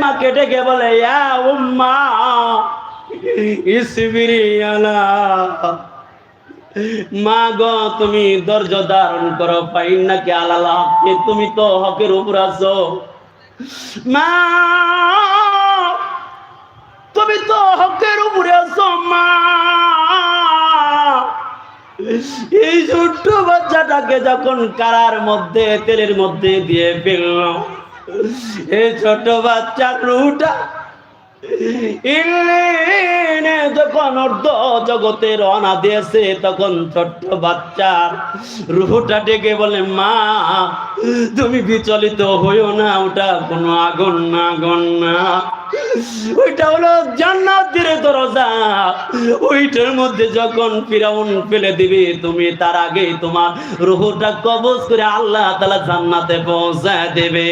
মাকে ডেকে বলে ইয়া উম্মা ইসবিরি আলা, মা গো তুমি ধৈর্য ধারণ করো, পাইন নাকি আলাল হক, তুমি তো হকের উপর আছো। মা তুমি তো হকের উপরে আছো মা। এই ছোট্ট বাচ্চাটাকে যখন কারার মধ্যে তেলের মধ্যে দিয়ে ফেলল, এই ছোট বাচ্চার রুহটা ইল্লিনে যখন অর্ধ জগতে রওনা দিয়েছে, তখন ছোট্ট বাচ্চার রুহটা ডেকে বলে মা তুমি বিচলিত হইও না, ওটা কোনো আগুন না, আগুন না, ওইটা হলো জান্নাতের দরজা। ওইটার মধ্যে যখন ফিরাউন ফেলে দিবে, তুমি তার আগে তোমার রুহটা কবজ করে আল্লাহ তাআলা জান্নাতে পৌঁছায় দেবে।